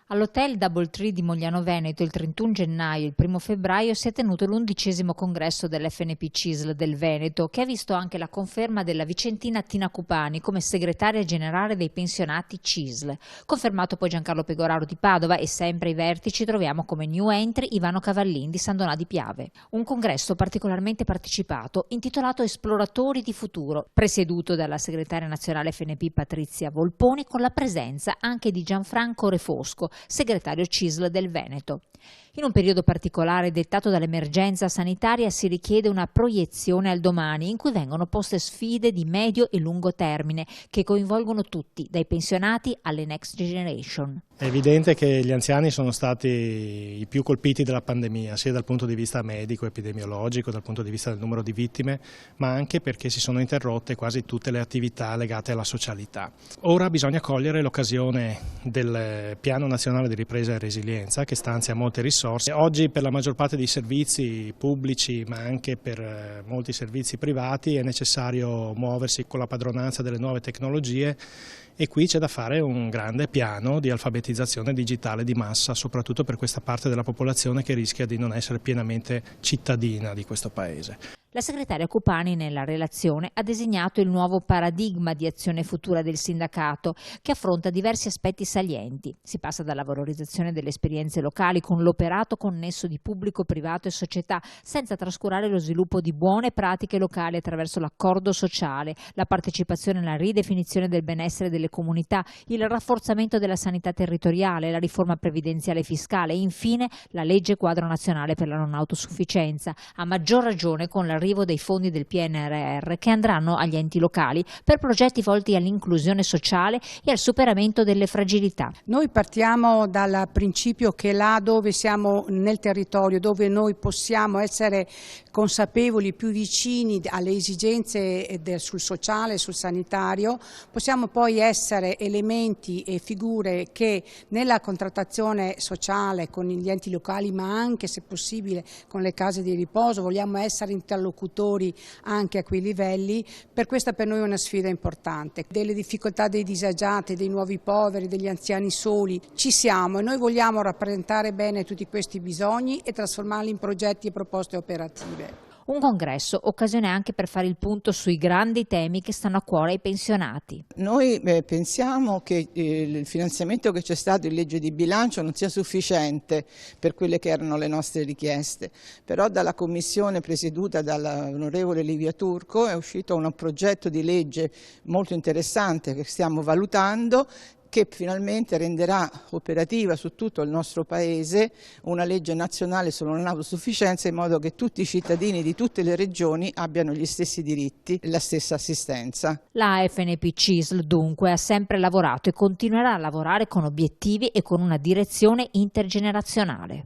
All'hotel Doubletree di Mogliano Veneto il 31 gennaio e il 1 febbraio si è tenuto l'11° congresso dell'FNP CISL del Veneto, che ha visto anche la conferma della vicentina Tina Cupani come segretaria generale dei pensionati CISL. Confermato poi Giancarlo Pegoraro di Padova e sempre ai vertici troviamo come new entry Ivano Cavallin di San Donà di Piave. Un congresso particolarmente partecipato intitolato Esploratori di futuro, presieduto dalla segretaria nazionale FNP Patrizia Volponi, con la presenza anche di Gianfranco Refosco, segretario CISL del Veneto. In un periodo particolare dettato dall'emergenza sanitaria si richiede una proiezione al domani in cui vengono poste sfide di medio e lungo termine che coinvolgono tutti, dai pensionati alle next generation. È evidente che gli anziani sono stati i più colpiti dalla pandemia, sia dal punto di vista medico, epidemiologico, dal punto di vista del numero di vittime, ma anche perché si sono interrotte quasi tutte le attività legate alla socialità. Ora bisogna cogliere l'occasione del Piano Nazionale di Ripresa e Resilienza che stanzia molte risorse. Oggi per la maggior parte dei servizi pubblici, ma anche per molti servizi privati, è necessario muoversi con la padronanza delle nuove tecnologie. E qui c'è da fare un grande piano di alfabetizzazione digitale di massa, soprattutto per questa parte della popolazione che rischia di non essere pienamente cittadina di questo Paese. La segretaria Cupani nella relazione ha designato il nuovo paradigma di azione futura del sindacato che affronta diversi aspetti salienti. Si passa dalla valorizzazione delle esperienze locali con l'operato connesso di pubblico, privato e società, senza trascurare lo sviluppo di buone pratiche locali attraverso l'accordo sociale, la partecipazione alla ridefinizione del benessere delle comunità, il rafforzamento della sanità territoriale, la riforma previdenziale e fiscale e infine la legge quadro nazionale per la non autosufficienza, a maggior ragione con l'arrivo dei fondi del PNRR che andranno agli enti locali per progetti volti all'inclusione sociale e al superamento delle fragilità. Noi partiamo dal principio che là dove siamo nel territorio, dove noi possiamo essere consapevoli, più vicini alle esigenze sul sociale, sul sanitario, possiamo poi essere elementi e figure che nella contrattazione sociale con gli enti locali, ma anche se possibile con le case di riposo, vogliamo essere interlocutori anche a quei livelli. Questa per noi è una sfida importante. Delle difficoltà dei disagiati, dei nuovi poveri, degli anziani soli, ci siamo e noi vogliamo rappresentare bene tutti questi bisogni e trasformarli in progetti e proposte operative. Un congresso, occasione anche per fare il punto sui grandi temi che stanno a cuore ai pensionati. Noi pensiamo che il finanziamento che c'è stato in legge di bilancio non sia sufficiente per quelle che erano le nostre richieste, però dalla commissione presieduta dall'onorevole Livia Turco è uscito un progetto di legge molto interessante che stiamo valutando, che finalmente renderà operativa su tutto il nostro Paese una legge nazionale sulla non autosufficienza in modo che tutti i cittadini di tutte le regioni abbiano gli stessi diritti e la stessa assistenza. La FNP CISL dunque ha sempre lavorato e continuerà a lavorare con obiettivi e con una direzione intergenerazionale.